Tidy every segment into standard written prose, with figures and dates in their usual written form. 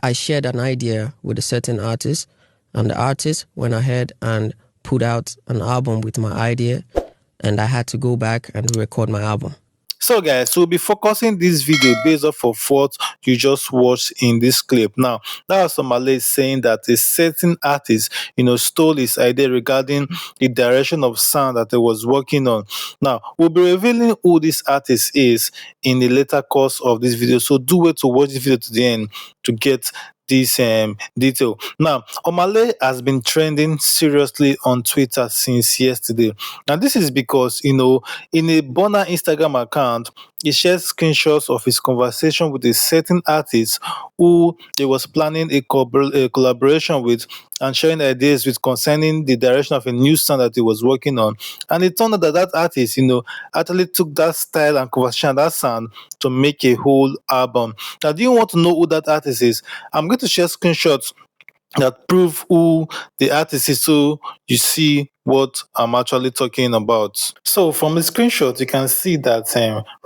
I shared an idea with a certain artist, and the artist went ahead and put out an album with my idea, and I had to go back and record my album. So guys, we'll be focusing this video based off of what you just watched in this clip. Now, that was Omah saying that a certain artist, stole his idea regarding the direction of sound that he was working on. Now, we'll be revealing who this artist is in the later course of this video. So do wait to watch the video to the end to get this detail. Now, Omah has been trending seriously on Twitter since yesterday. Now, this is because, in a burner Instagram account, he shared screenshots of his conversation with a certain artist who he was planning a collaboration with and sharing ideas with concerning the direction of a new sound that he was working on. And it turned out that that artist, actually took that style and conversation and that sound to make a whole album. Now, do you want to know who that artist is? I'm going to share screenshots that prove who the artist is so you see what I'm actually talking about. So from the screenshot, you can see that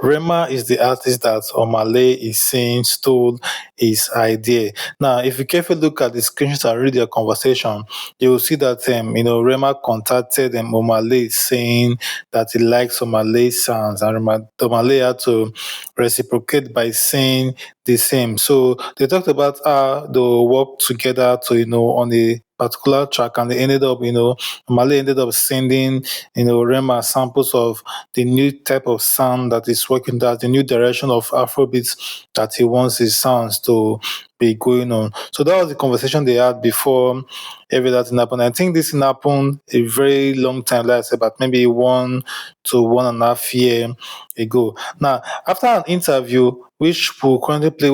Rema is the artist that Omah is saying stole his idea. Now, if you carefully look at the screenshot and read their conversation, you will see that Rema contacted Omah saying that he likes Omah's sounds, and Omah had to reciprocate by saying the same. So they talked about how they work together to on a particular track, and they ended up Omah ended up sending Rema samples of the new type of sound that is working, that the new direction of Afrobeats that he wants his sounds to be going on. So that was the conversation they had before everything happened. I think this happened a very long time, like I said, about maybe 1 to 1.5 years ago. Now, after an interview, which we'll currently play,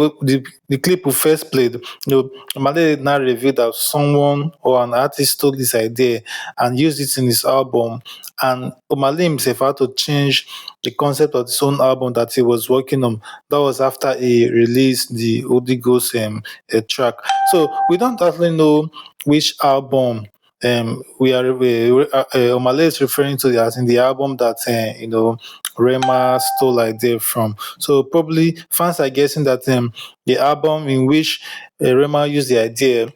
the clip we first played, Omah now revealed that someone or an artist stole this idea and used it in his album. And Omah himself had to change the concept of his own album that he was working on. That was after he released the Holy Ghost track. So we don't actually know which album Omah is referring to as in the album that Rema stole idea from. So probably fans are guessing that the album in which Rema used the idea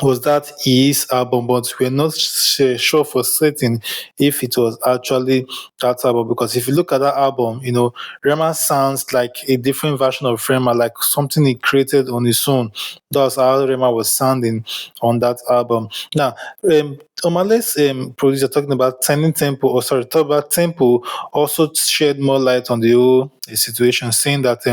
was that his album, but we're not sure for certain if it was actually that album, because if you look at that album, Rema sounds like a different version of Rema, like something he created on his own. That's how Rema was sounding on that album. Now, Omah's producer talking about talk about Tempo, also shed more light on the whole situation, saying that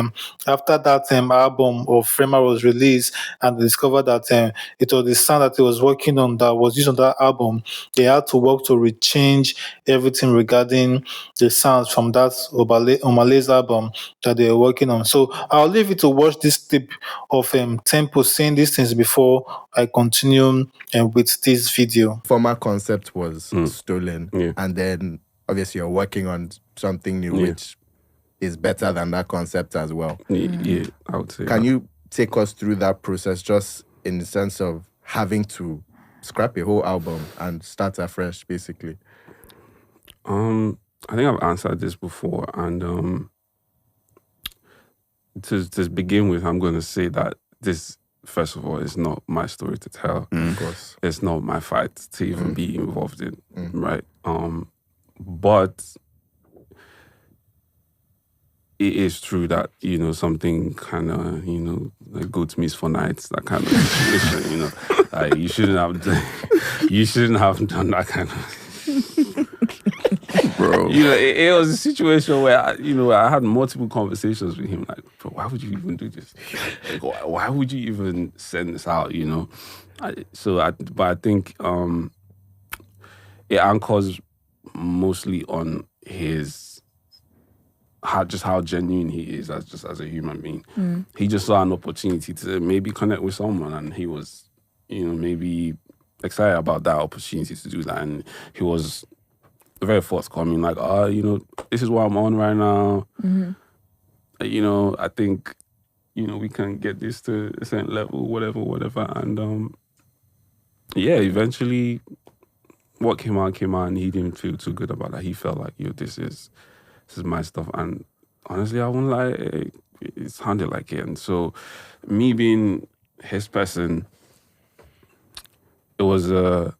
after that album of Rema was released and they discovered that it was the sound that he was working on that was used on that album, they had to work to rechange everything regarding the sounds from that Omah's album that they were working on. So I'll leave you to watch this clip of Tempo saying these things before I continue with this video. Former concept was stolen, and then obviously you're working on something new, which is better than that concept as well. Yeah, I would say. Can you take us through that process, just in the sense of having to scrap a whole album and start afresh, basically? I think I've answered this before, and to begin with, I'm going to say that this, first of all, is not my story to tell. Of course, it's not my fight to even be involved in, right? But it is true that something kind of like goat meat for nights, that kind of situation. Like you shouldn't have done that kind of. Bro, it was a situation where I had multiple conversations with him. Like, bro, why would you even do this? Like, why would you even send this out? But I think it anchors mostly on how genuine he is as a human being. He just saw an opportunity to maybe connect with someone, and he was, maybe excited about that opportunity to do that, and he was very forthcoming, like, this is what I'm on right now. I think, we can get this to a certain level, whatever. And eventually what came out, and he didn't feel too good about that. He felt like, this is my stuff. And honestly, I won't lie, it sounded like it. And so me being his person, it was a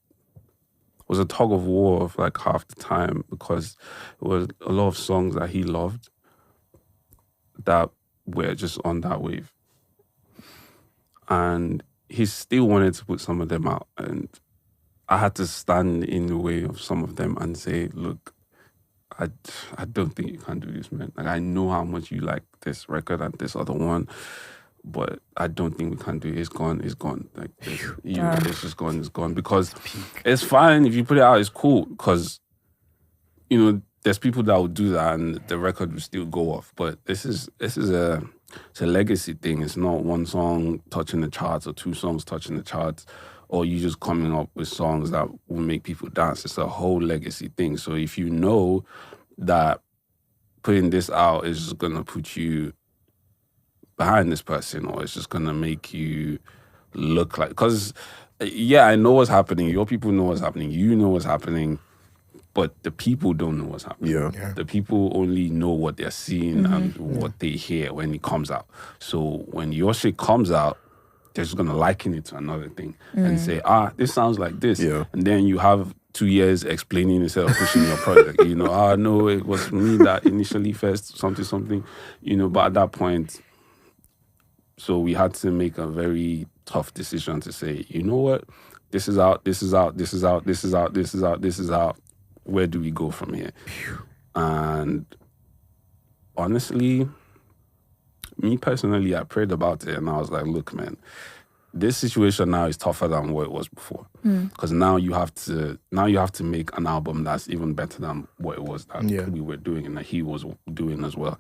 tug of war of like half the time, because it was a lot of songs that he loved that were just on that wave. And he still wanted to put some of them out. And I had to stand in the way of some of them and say, look, I don't think you can do this, man. Like, I know how much you like this record and this other one, but I don't think we can do it. It's gone. Like, it's just gone. It's gone. Because it's fine if you put it out. It's cool. Because, there's people that will do that and the record will still go off. But this is it's a legacy thing. It's not one song touching the charts or two songs touching the charts, or you just coming up with songs that will make people dance. It's a whole legacy thing. So if you know that putting this out is just going to put you behind this person, or it's just going to make you look like... Because, yeah, I know what's happening. Your people know what's happening. You know what's happening. But the people don't know what's happening. Yeah. The people only know what they're seeing and what they hear when it comes out. So when your shit comes out, they're just going to liken it to another thing and say, this sounds like this. Yeah. And then you have 2 years explaining yourself, pushing your project. No, it was me that initially first, something. But at that point, so we had to make a very tough decision to say, you know what? This is out, this is out, this is out, this is out, this is out, this is out. Where do we go from here? And honestly, me personally, I prayed about it and I was like, look, man, this situation now is tougher than what it was before. Because now you have to make an album that's even better than what it was that we were doing and that he was doing as well.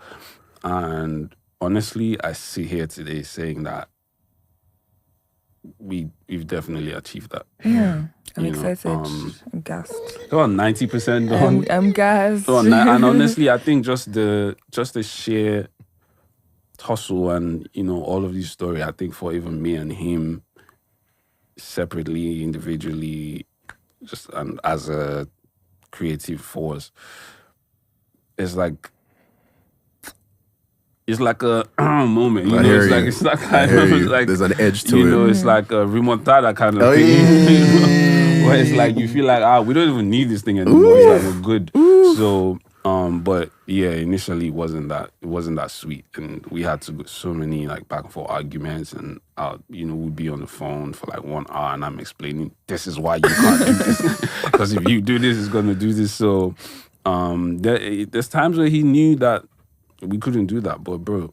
And honestly, I sit here today saying that we've definitely achieved that. I'm excited. I'm gassed. About 90% done. I'm gassed. And honestly, I think just the sheer tussle and all of these stories, I think for even me and him separately, individually, just and as a creative force, it's like a moment. It's like kind of like there's an edge to it. It's like a remontada kind of thing. Where it's like you feel like we don't even need this thing anymore. It's like we're good. So but yeah, initially it wasn't that sweet, and we had to go so many like back and forth arguments, and we'd be on the phone for like 1 hour, and I'm explaining this is why you can't do this because if you do this, it's gonna do this. So there's times where he knew that we couldn't do that, but bro,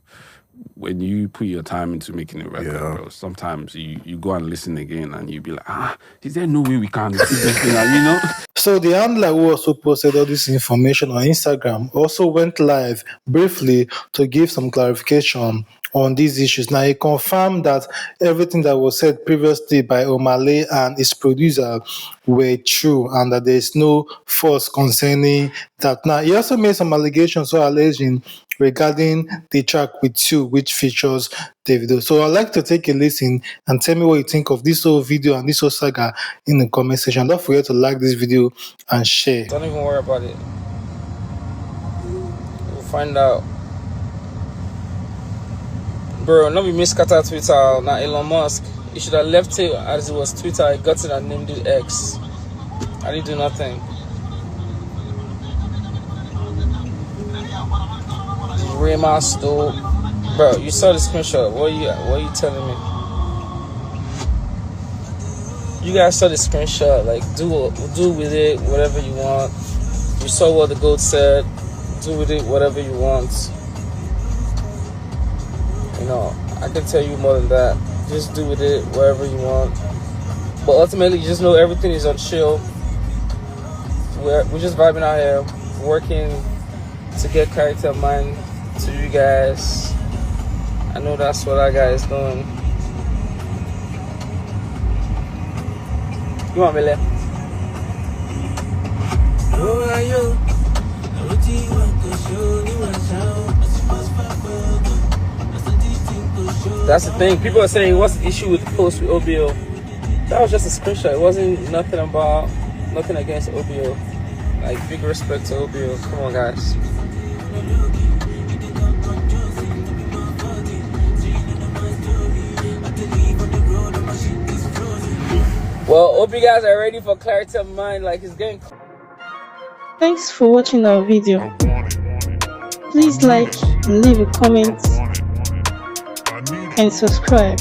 when you put your time into making a record, bro, sometimes you go and listen again and you be like, is there no way we can do this thing? So the handler who also posted all this information on Instagram also went live briefly to give some clarification on these issues. Now, he confirmed that everything that was said previously by Omah and his producer were true and that there is no false concerning that. Now, he also made some allegations or alleging regarding the track With You, which features Davido. So I'd like to take a listen and tell me what you think of this whole video and this whole saga in the comment section. Don't forget to like this video and share. Don't even worry about it. We'll find out. Bro, not be miscata Twitter, not Elon Musk. He should have left it as it was Twitter. I got it and named it X. I didn't do nothing. Rema stole. Bro, you saw the screenshot. What are you telling me? You guys saw the screenshot. Like, do with it whatever you want. You saw what the goat said. Do with it whatever you want. I can tell you more than that. Just do with it wherever you want. But ultimately, just know everything is on chill. We're just vibing out here, working to get character of mine to you guys. I know that's what our guy is doing. You want me left? That's the thing. People are saying, what's the issue with the post with OBO? That was just a screenshot. It wasn't nothing against OBO. Like, big respect to OBO. Come on, guys. Well, hope you guys are ready for clarity of mind. Like, it's getting. Thanks for watching our video. Please like, leave a comment, and subscribe.